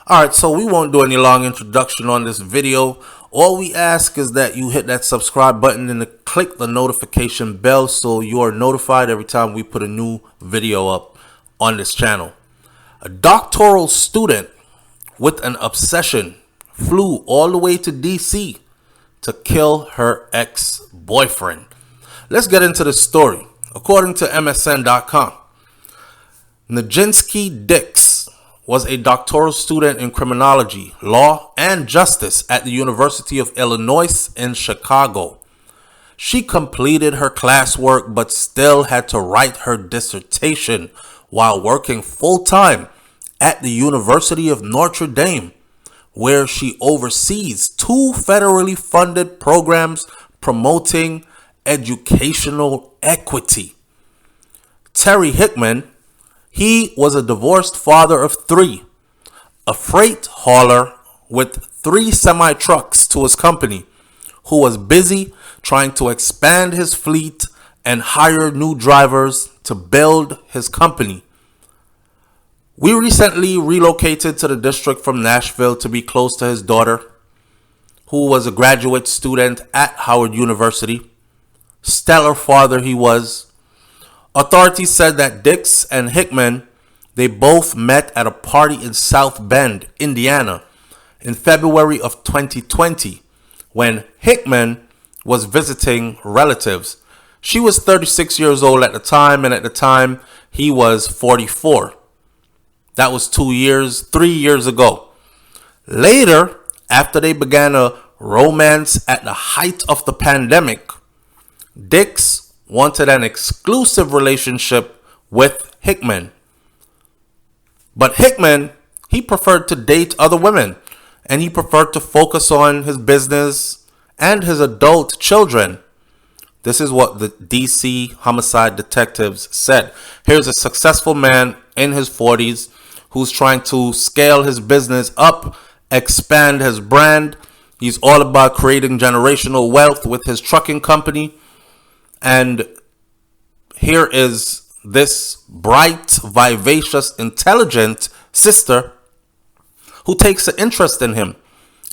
Alright, so we won't do any long introduction on this video. All we ask is that you hit that subscribe button and click the notification bell so you are notified every time we put a new video up on this channel. A doctoral student with an obsession flew all the way to DC to kill her ex-boyfriend. Let's get into the story. According to MSN.com, Nijinsky Dix was a doctoral student in criminology, law, and justice at the University of Illinois in Chicago. She completed her classwork but still had to write her dissertation while working full-time at the University of Notre Dame, where she oversees two federally funded programs promoting educational equity. Terry Hickman, he was a divorced father of three, a freight hauler with 3 semi-trucks to his company, who was busy trying to expand his fleet and hire new drivers to build his company. We recently relocated to the district from Nashville to be close to his daughter, who was a graduate student at Howard University. Stellar father he was. Authorities said that Dix and Hickman, they both met at a party in South Bend, Indiana, in February of 2020, when Hickman was visiting relatives. She was 36 years old at the time, and at the time, he was 44. That was 3 years ago. Later, after they began a romance at the height of the pandemic, Dix wanted an exclusive relationship with Hickman. But Hickman, he preferred to date other women, and he preferred to focus on his business and his adult children. This is what the DC homicide detectives said. Here's a successful man in his 40s who's trying to scale his business up, expand his brand. He's all about creating generational wealth with his trucking company. And here is this bright, vivacious, intelligent sister who takes an interest in him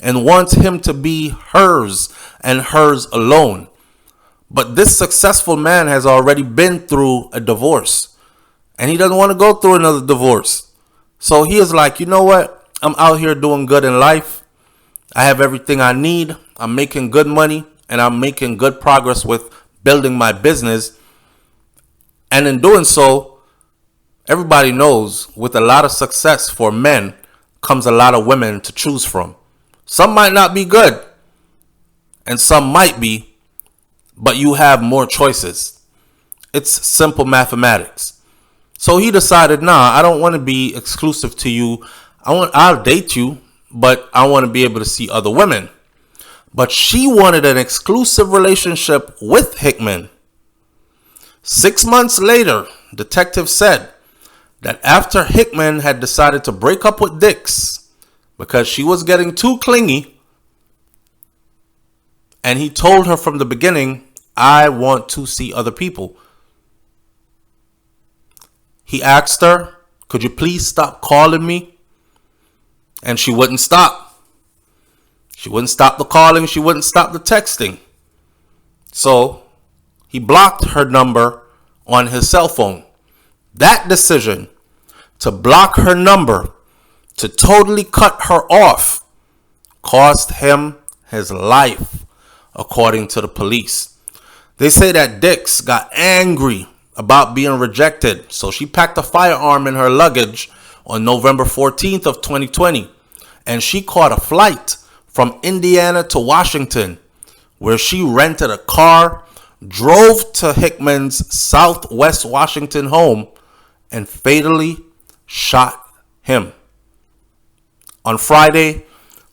and wants him to be hers and hers alone. But this successful man has already been through a divorce, and he doesn't want to go through another divorce. So he is like, you know what? I'm out here doing good in life. I have everything I need. I'm making good money, and I'm making good progress with building my business. And in doing so, everybody knows with a lot of success for men comes a lot of women to choose from. Some might not be good, and some might be, but you have more choices. It's simple mathematics. So he decided, nah, I don't want to be exclusive to you. I'll date you, but I want to be able to see other women. But she wanted an exclusive relationship with Hickman. 6 months later, detectives said that after Hickman had decided to break up with Dix because she was getting too clingy, and he told her from the beginning, I want to see other people. He asked her, could you please stop calling me? And she wouldn't stop. She wouldn't stop the calling. She wouldn't stop the texting. So he blocked her number on his cell phone. That decision to block her number, to totally cut her off, cost him his life, according to the police. They say that Dix got angry about being rejected, so she packed a firearm in her luggage on November 14th of 2020, and she caught a flight from Indiana to Washington, where she rented a car, drove to Hickman's Southwest Washington home, and fatally shot him. On Friday,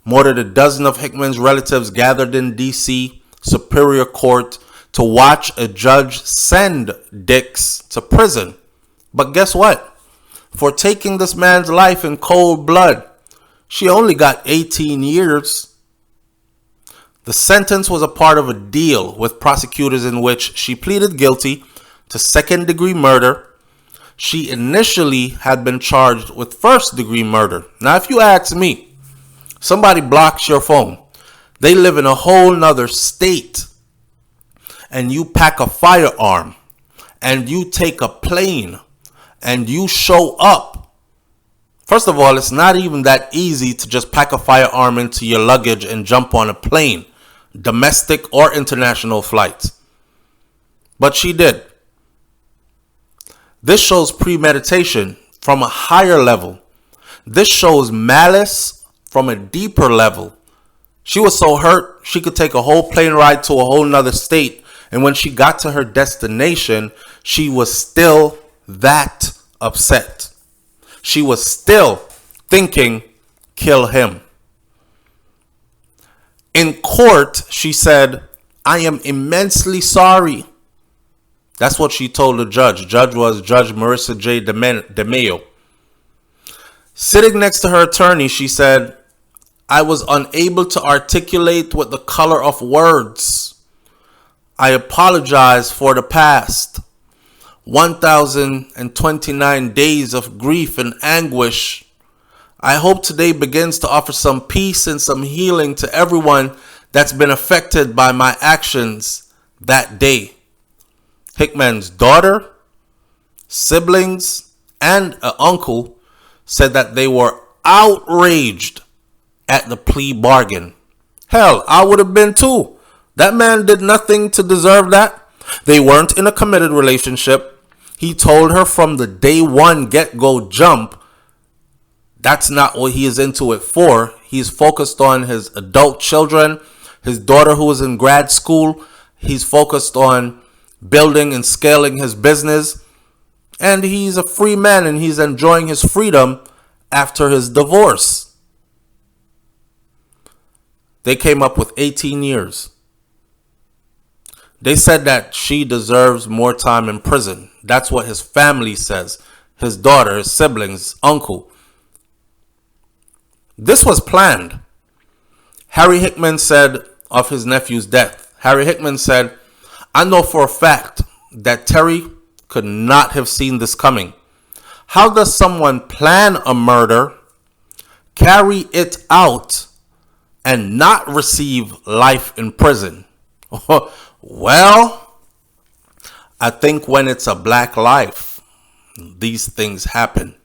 more than a dozen of Hickman's relatives gathered in DC Superior Court to watch a judge send Dix to prison. But guess what? For taking this man's life in cold blood, she only got 18 years. The sentence was a part of a deal with prosecutors in which she pleaded guilty to second-degree murder. She initially had been charged with first-degree murder. Now, if you ask me, somebody blocks your phone. They live in a whole nother state. And you pack a firearm. And you take a plane. And you show up. First of all, it's not even that easy to just pack a firearm into your luggage and jump on a plane. Domestic or international flights. But she did. This shows premeditation from a higher level. This shows malice from a deeper level. She was so hurt, she could take a whole plane ride to a whole nother state. And when she got to her destination, she was still that upset. She was still thinking, kill him. In court, she said, I am immensely sorry. That's what she told the judge. Judge was Judge Marissa J. DeMayo. Sitting next to her attorney, she said, I was unable to articulate with the color of words. I apologize for the past. 1,029 days of grief and anguish. I hope today begins to offer some peace and some healing to everyone that's been affected by my actions that day. Hickman's daughter, siblings, and an uncle said that they were outraged at the plea bargain. Hell, I would have been too. That man did nothing to deserve that. They weren't in a committed relationship. He told her from the day one get-go jump, that's not what he is into it for. He's focused on his adult children, his daughter who is in grad school. He's focused on building and scaling his business. And he's a free man and he's enjoying his freedom after his divorce. They came up with 18 years. They said that she deserves more time in prison. That's what his family says. His daughter, his siblings, uncle. This was planned. Harry Hickman said of his nephew's death. Harry Hickman said, I know for a fact that Terry could not have seen this coming. How does someone plan a murder, carry it out, and not receive life in prison? Well, I think when it's a black life, these things happen.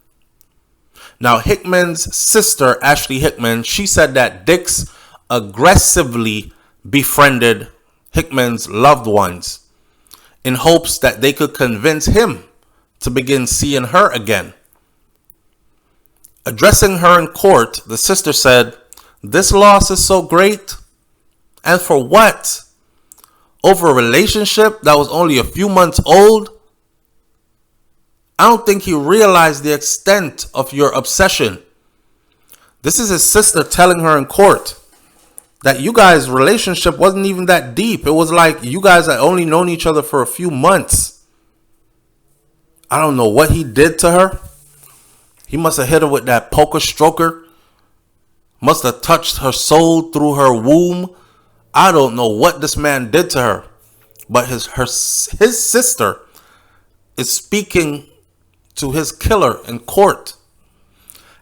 Now, Hickman's sister, Ashley Hickman, she said that Dix aggressively befriended Hickman's loved ones in hopes that they could convince him to begin seeing her again. Addressing her in court, the sister said, this loss is so great. And for what? Over a relationship that was only a few months old? I don't think you realize the extent of your obsession. This is his sister telling her in court that you guys' relationship wasn't even that deep. It was like you guys had only known each other for a few months. I don't know what he did to her. He must have hit her with that poker stroker. Must have touched her soul through her womb. I don't know what this man did to her. But his sister is speaking to his killer in court.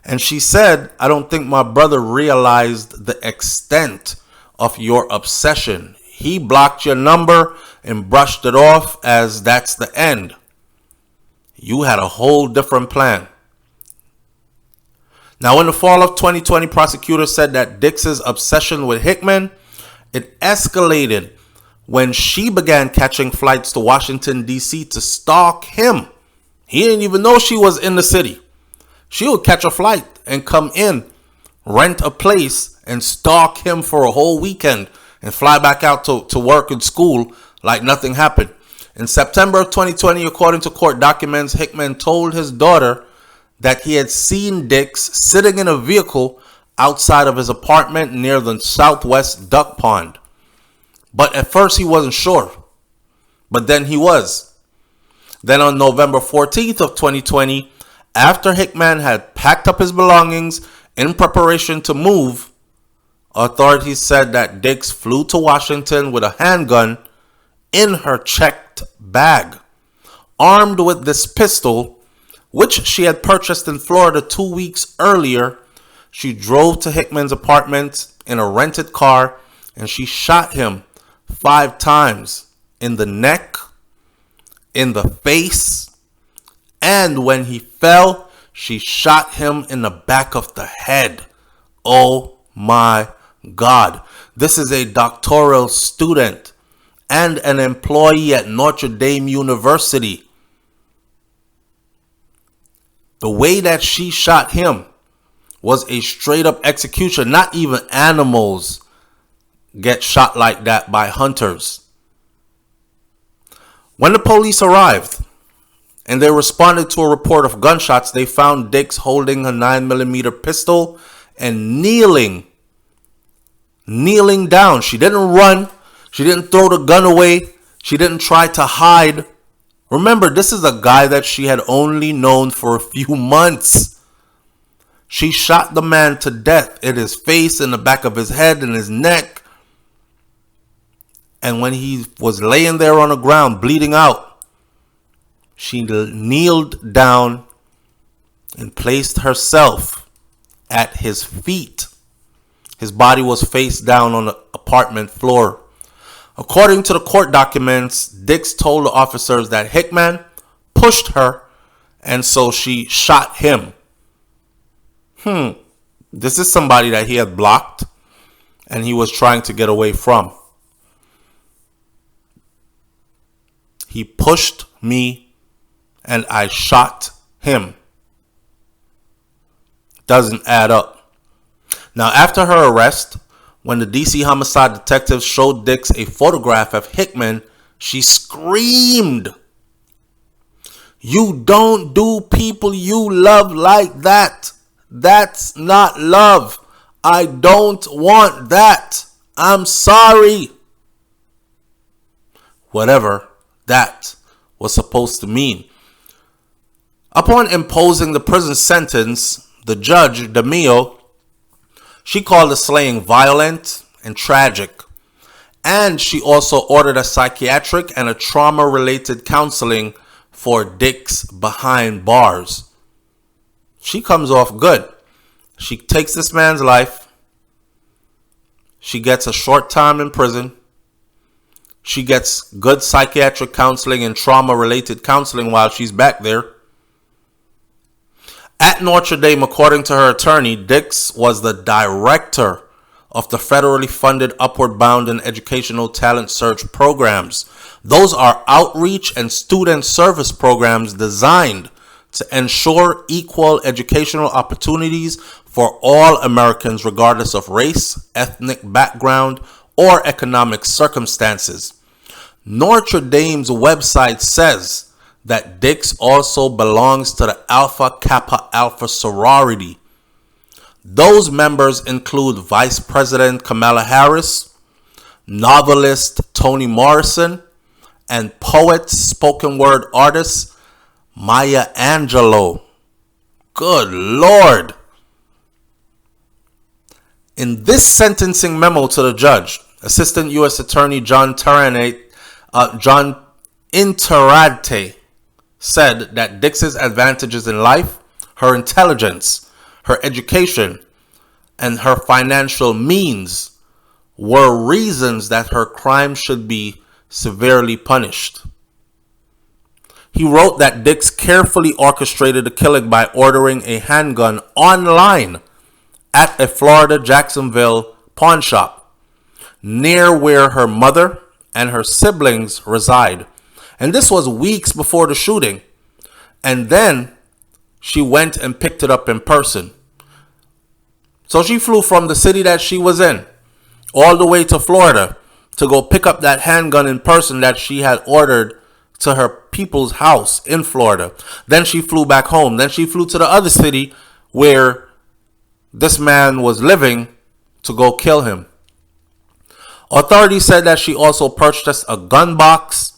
And she said, I don't think my brother realized the extent of your obsession. He blocked your number and brushed it off as that's the end. You had a whole different plan. Now, in the fall of 2020, prosecutors said that Dix's obsession with Hickman, it escalated when she began catching flights to Washington, D.C. to stalk him. He didn't even know she was in the city. She would catch a flight and come in, rent a place, and stalk him for a whole weekend and fly back out to work and school like nothing happened. In September of 2020, according to court documents, Hickman told his daughter that he had seen Dix sitting in a vehicle outside of his apartment near the Southwest Duck Pond. But at first he wasn't sure. But then he was. Then on November 14th of 2020, after Hickman had packed up his belongings in preparation to move, authorities said that Dix flew to Washington with a handgun in her checked bag. Armed with this pistol, which she had purchased in Florida 2 weeks earlier, she drove to Hickman's apartment in a rented car and she shot him 5 times in the neck, in the face, and when he fell, she shot him in the back of the head. Oh my God. This is a doctoral student and an employee at Notre Dame University. The way that she shot him was a straight up execution. Not even animals get shot like that by hunters. When the police arrived and they responded to a report of gunshots, they found Dix holding a 9mm pistol and kneeling down. She didn't run. She didn't throw the gun away. She didn't try to hide. Remember, this is a guy that she had only known for a few months. She shot the man to death in his face, in the back of his head, in his neck. And when he was laying there on the ground, bleeding out, she kneeled down and placed herself at his feet. His body was face down on the apartment floor. According to the court documents, Dix told the officers that Hickman pushed her and so she shot him. This is somebody that he had blocked and he was trying to get away from. He pushed me and I shot him. Doesn't add up. Now, after her arrest, when the DC homicide detectives showed Dix a photograph of Hickman, she screamed, "You don't do people you love like that. That's not love. I don't want that. I'm sorry." Whatever that was supposed to mean. Upon imposing the prison sentence, the judge, DeMio, she called the slaying violent and tragic. And she also ordered a psychiatric and a trauma-related counseling for Dix behind bars. She comes off good. She takes this man's life. She gets a short time in prison. She gets good psychiatric counseling and trauma-related counseling while she's back there. At Notre Dame, according to her attorney, Dix was the director of the federally funded Upward Bound and Educational Talent Search programs. Those are outreach and student service programs designed to ensure equal educational opportunities for all Americans regardless of race, ethnic background, or economic circumstances. Notre Dame's website says that Dix also belongs to the Alpha Kappa Alpha sorority. Those members include Vice President Kamala Harris, novelist Toni Morrison, and poet, spoken word artist Maya Angelou. Good Lord. In this sentencing memo to the judge, Assistant U.S. Attorney John Interrate said that Dix's advantages in life, her intelligence, her education, and her financial means were reasons that her crime should be severely punished. He wrote that Dix carefully orchestrated the killing by ordering a handgun online at a Florida Jacksonville pawn shop near where her mother and her siblings reside. And this was weeks before the shooting. And then she went and picked it up in person. So she flew from the city that she was in all the way to Florida to go pick up that handgun in person that she had ordered to her people's house in Florida. Then she flew back home. Then she flew to the other city where this man was living to go kill him. Authorities said that she also purchased a gun box,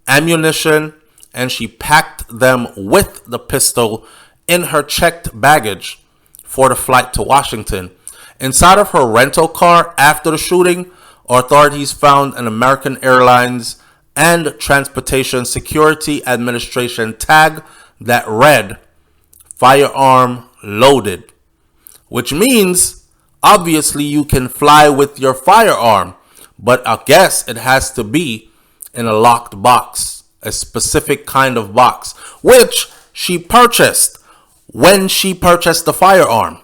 ammunition, and she packed them with the pistol in her checked baggage for the flight to Washington. Inside of her rental car after the shooting, authorities found an American Airlines and Transportation Security Administration tag that read firearm loaded, which means obviously you can fly with your firearm, but I guess it has to be in a locked box, a specific kind of box, which she purchased when she purchased the firearm.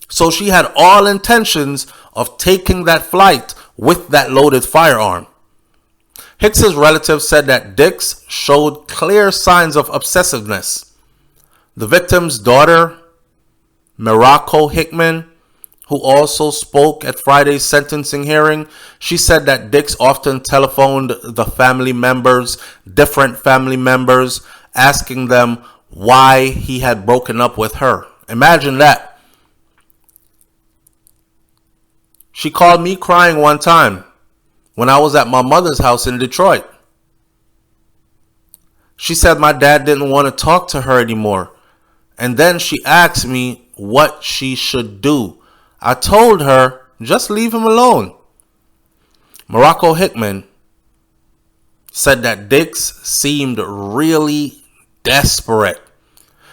So she had all intentions of taking that flight with that loaded firearm. Hicks's relatives said that Dix showed clear signs of obsessiveness. The victim's daughter, Morocco Hickman, who also spoke at Friday's sentencing hearing, she said that Dix often telephoned the family members, different family members, asking them why he had broken up with her. Imagine that. She called me crying one time when I was at my mother's house in Detroit. She said my dad didn't want to talk to her anymore. And then she asked me what she should do. I told her, just leave him alone. Morocco Hickman said that Dix seemed really desperate.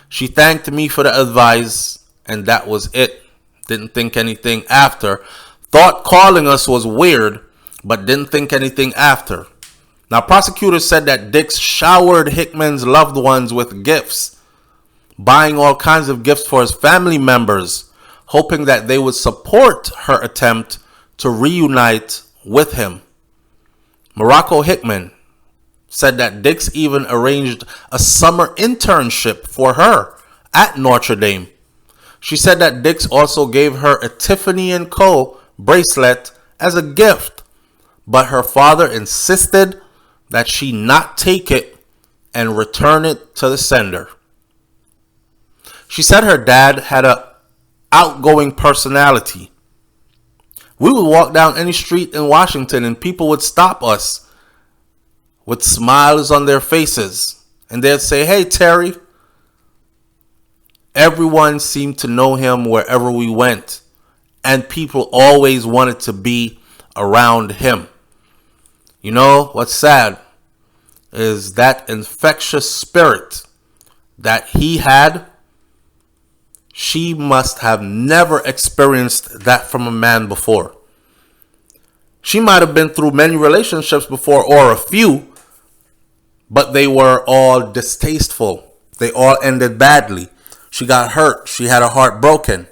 She thanked me for the advice, and that was it. Didn't think anything after. Thought calling us was weird, but didn't think anything after. Now, prosecutors said that Dix showered Hickman's loved ones with gifts, buying all kinds of gifts for his family members, hoping that they would support her attempt to reunite with him. Morocco Hickman said that Dix even arranged a summer internship for her at Notre Dame. She said that Dix also gave her a Tiffany & Co. bracelet as a gift, but her father insisted that she not take it and return it to the sender. She said her dad had an outgoing personality. We would walk down any street in Washington and people would stop us with smiles on their faces, and they'd say, "Hey, Terry." Everyone seemed to know him wherever we went, and people always wanted to be around him. You know what's sad is that infectious spirit that he had. She must have never experienced that from a man before. She might have been through many relationships before, or a few, but they were all distasteful. They all ended badly. She got hurt. She had her heart broken.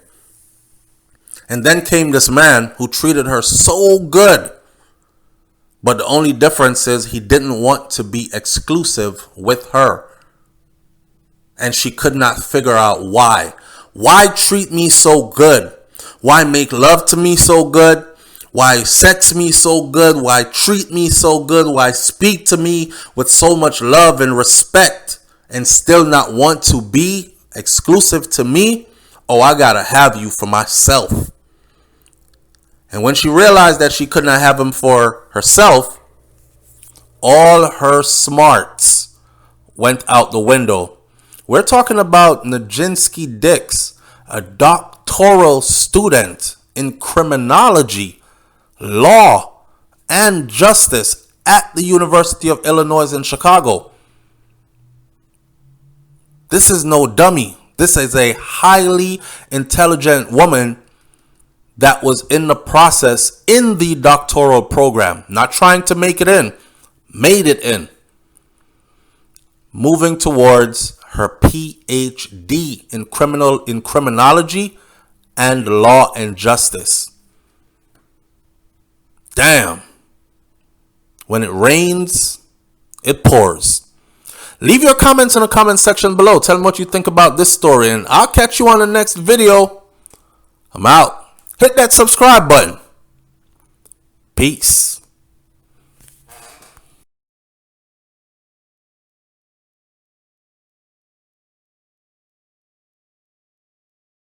And then came this man who treated her so good. But the only difference is he didn't want to be exclusive with her. And she could not figure out why. Why treat me so good? Why make love to me so good? Why sex me so good? Why treat me so good? Why speak to me with so much love and respect and still not want to be exclusive to me? Oh, I gotta have you for myself. And when she realized that she could not have him for herself, all her smarts went out the window. We're talking about Nijinsky Dix, a doctoral student in criminology, law, and justice at the University of Illinois in Chicago. This is no dummy. This is a highly intelligent woman that was in the process in the doctoral program, not trying to make it in, made it in, moving towards her PhD in criminology and law and justice. Damn. When it rains, it pours. Leave your comments in the comment section below. Tell me what you think about this story, and I'll catch you on the next video. I'm out. Hit that subscribe button. Peace.